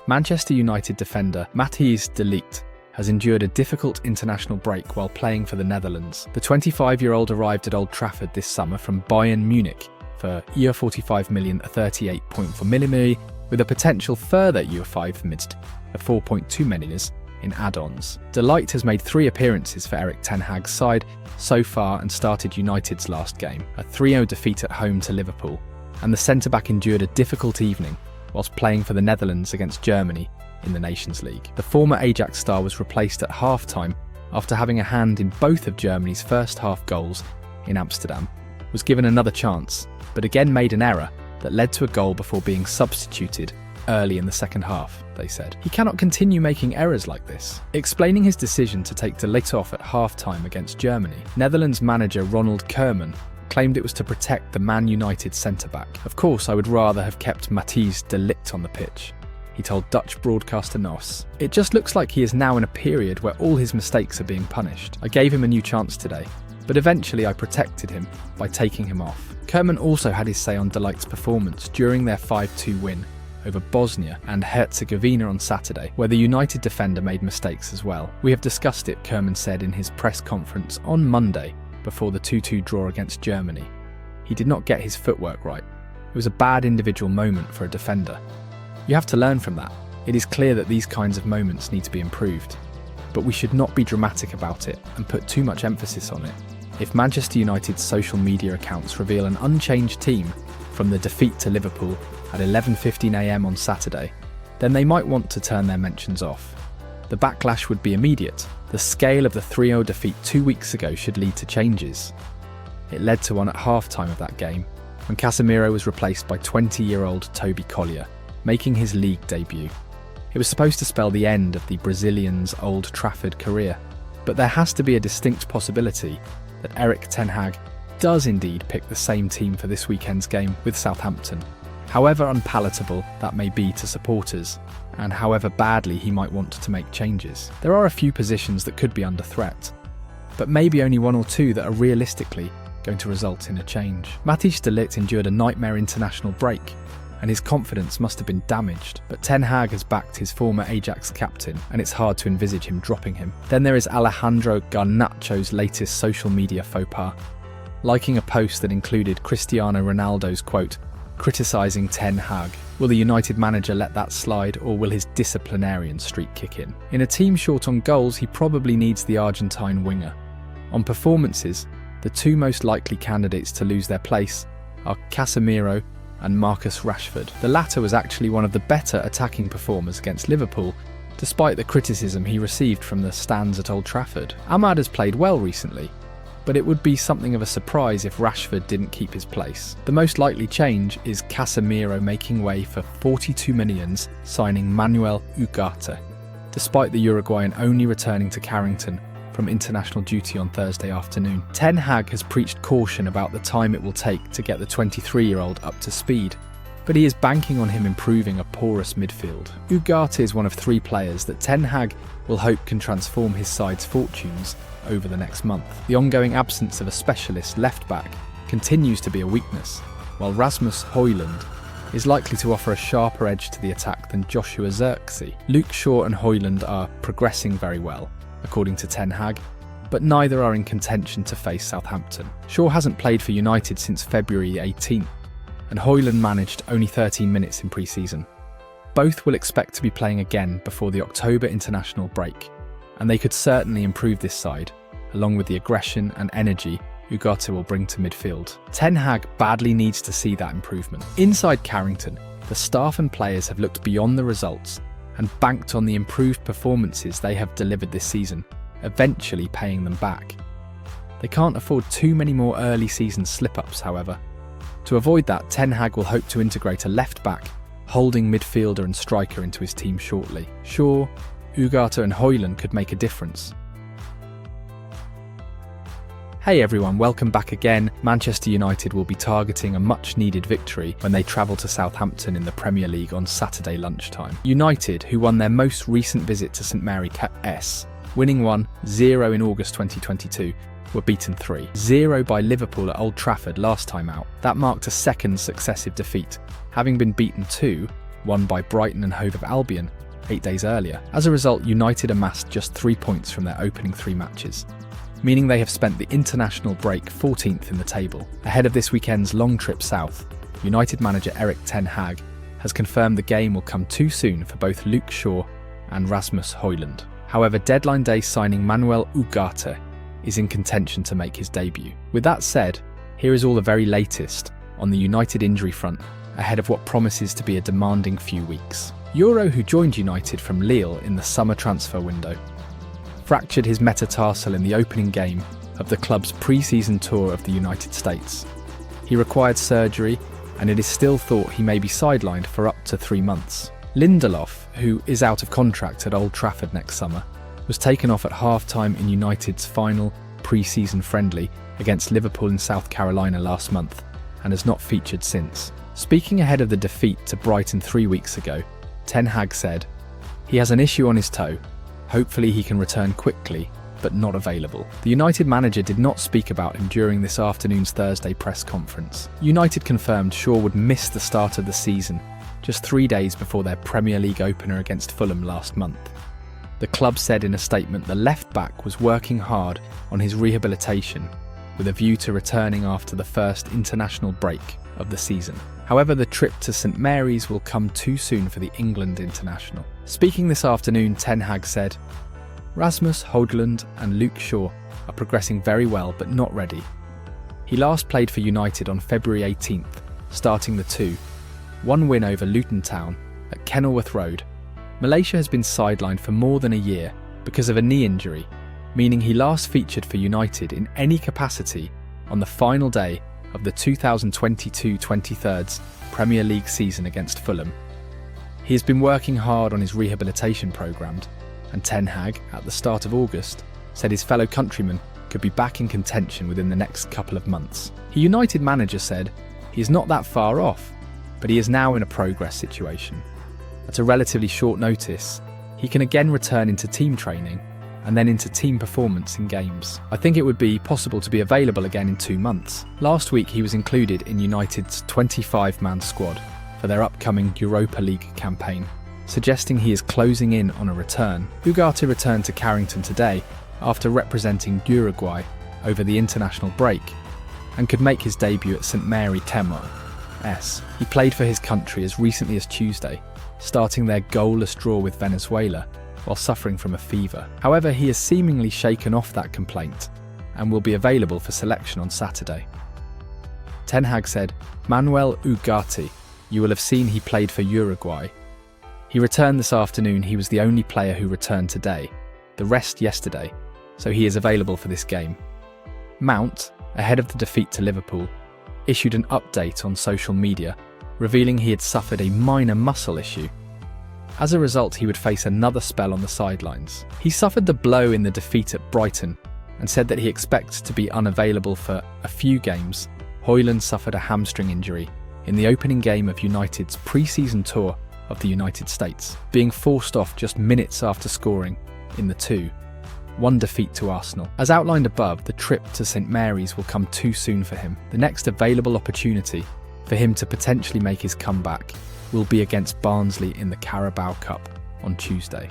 Manchester United defender MATTHIS has endured a difficult international break while playing for the Netherlands. The 25-year-old arrived at Old Trafford this summer from Bayern Munich for €45 million, 38.4 million, with a potential further €5 million, 4.2 million in add-ons. Dalot has made 3 appearances for Erik Ten Hag's side so far and started United's last game, a 3-0 defeat at home to Liverpool, and the centre-back endured a difficult evening whilst playing for the Netherlands against Germany in the Nations League. The former Ajax star was replaced at half-time after having a hand in both of Germany's first half goals in Amsterdam, was given another chance, but again made an error that led to a goal before being substituted early in the second half, they said. He cannot continue making errors like this. Explaining his decision to take Dalot off at half-time against Germany, Netherlands manager Ronald Koeman claimed it was to protect the Man United centre-back. "Of course, I would rather have kept Matthijs de Ligt on the pitch," he told Dutch broadcaster NOS. "It just looks like he is now in a period where all his mistakes are being punished. I gave him a new chance today, but eventually I protected him by taking him off." Koeman also had his say on Dalot's performance during their 5-2 win over Bosnia and Herzegovina on Saturday, where the United defender made mistakes as well. "We have discussed it," Koeman said in his press conference on Monday before the 2-2 draw against Germany. "He did not get his footwork right. It was a bad individual moment for a defender. You have to learn from that. It is clear that these kinds of moments need to be improved. But we should not be dramatic about it and put too much emphasis on it. If Manchester United's social media accounts reveal an unchanged team from the defeat to Liverpool at 11:15 AM on Saturday, then they might want to turn their mentions off. The backlash would be immediate. The scale of the 3-0 defeat 2 weeks ago should lead to changes. It led to one at half-time of that game, when Casemiro was replaced by 20-year-old Toby Collier, making his league debut. It was supposed to spell the end of the Brazilian's Old Trafford career, but there has to be a distinct possibility that Erik Ten Hag does indeed pick the same team for this weekend's game with Southampton, however unpalatable that may be to supporters, and however badly he might want to make changes. There are a few positions that could be under threat, but maybe only 1 or 2 that are realistically going to result in a change. Matthijs de Ligt endured a nightmare international break, and his confidence must have been damaged, but Ten Hag has backed his former Ajax captain, and it's hard to envisage him dropping him. Then there is Alejandro Garnacho's latest social media faux pas, liking a post that included Cristiano Ronaldo's quote, criticising Ten Hag. Will the United manager let that slide, or will his disciplinarian streak kick in? In a team short on goals, he probably needs the Argentine winger. On performances, the 2 most likely candidates to lose their place are Casemiro and Marcus Rashford. The latter was actually one of the better attacking performers against Liverpool, despite the criticism he received from the stands at Old Trafford. Ahmad has played well recently, but it would be something of a surprise if Rashford didn't keep his place. The most likely change is Casemiro making way for 42 million signing Manuel Ugarte, despite the Uruguayan only returning to Carrington from international duty on Thursday afternoon. Ten Hag has preached caution about the time it will take to get the 23-year-old up to speed, but he is banking on him improving a porous midfield. Ugarte is one of 3 players that Ten Hag will hope can transform his side's fortunes over the next month. The ongoing absence of a specialist left-back continues to be a weakness, while Rasmus Højlund is likely to offer a sharper edge to the attack than Joshua Zirkzee. Luke Shaw and Højlund are progressing very well, according to Ten Hag, but neither are in contention to face Southampton. Shaw hasn't played for United since February 18th, and Højlund managed only 13 minutes in pre-season. Both will expect to be playing again before the October international break, and they could certainly improve this side, along with the aggression and energy Ugarte will bring to midfield. Ten Hag badly needs to see that improvement. Inside Carrington, the staff and players have looked beyond the results and banked on the improved performances they have delivered this season, eventually paying them back. They can't afford too many more early season slip-ups, however. To avoid that, Ten Hag will hope to integrate a left-back, holding midfielder and striker into his team shortly. Shaw, Ugarte and Højlund could make a difference. Hey everyone, welcome back again. Manchester United will be targeting a much-needed victory when they travel to Southampton in the Premier League on Saturday lunchtime. United, who won their most recent visit to St Mary S, winning 1-0 in August 2022, were beaten 3-0 by Liverpool at Old Trafford last time out. That marked a second successive defeat, having been beaten 2 won by Brighton and Hove Albion 8 days earlier. As a result, United amassed just 3 points from their opening 3 matches, meaning they have spent the international break 14th in the table. Ahead of this weekend's long trip south, United manager Erik Ten Hag has confirmed the game will come too soon for both Luke Shaw and Rasmus Højlund. However, deadline day signing Manuel Ugarte is in contention to make his debut. With that said, here is all the very latest on the United injury front ahead of what promises to be a demanding few weeks. Euro, who joined United from Lille in the summer transfer window, fractured his metatarsal in the opening game of the club's pre-season tour of the United States. He required surgery, and it is still thought he may be sidelined for up to 3 months. Lindelof, who is out of contract at Old Trafford next summer, was taken off at half-time in United's final pre-season friendly against Liverpool in South Carolina last month, and has not featured since. Speaking ahead of the defeat to Brighton 3 weeks ago, Ten Hag said, "He has an issue on his toe. Hopefully he can return quickly, but not available." The United manager did not speak about him during this afternoon's Thursday press conference. United confirmed Shaw would miss the start of the season just 3 days before their Premier League opener against Fulham last month. The club said in a statement the left-back was working hard on his rehabilitation with a view to returning after the first international break of the season. However, the trip to St Mary's will come too soon for the England international. Speaking this afternoon, Ten Hag said, "Rasmus Højlund and Luke Shaw are progressing very well but not ready. He last played for United on February 18th, starting the 2-1 win over Luton Town at Kenilworth Road. Malacia has been sidelined for more than a year because of a knee injury, meaning he last featured for United in any capacity on the final day of the 2022-23 Premier League season against Fulham. He has been working hard on his rehabilitation programme, and Ten Hag, at the start of August, said his fellow countryman could be back in contention within the next couple of months. The United manager said he is not that far off, but he is now in a progress situation. At a relatively short notice, he can again return into team training and then into team performance in games. I think it would be possible to be available again in 2 months. Last week he was included in United's 25-man squad for their upcoming Europa League campaign, suggesting he is closing in on a return. Ugarte returned to Carrington today after representing Uruguay over the international break and could make his debut at St Mary Temu's. He played for his country as recently as Tuesday, starting their goalless draw with Venezuela while suffering from a fever. However, he has seemingly shaken off that complaint and will be available for selection on Saturday. Ten Hag said, "Manuel Ugarte, you will have seen he played for Uruguay. He returned this afternoon. He was the only player who returned today, the rest yesterday, so he is available for this game." Mount, ahead of the defeat to Liverpool, issued an update on social media, revealing he had suffered a minor muscle issue. As a result, he would face another spell on the sidelines. He suffered the blow in the defeat at Brighton and said that he expects to be unavailable for a few games. Højlund suffered a hamstring injury in the opening game of United's pre-season tour of the United States, being forced off just minutes after scoring in the 2-1 defeat to Arsenal. As outlined above, the trip to St Mary's will come too soon for him. The next available opportunity for him to potentially make his comeback will be against Barnsley in the Carabao Cup on Tuesday.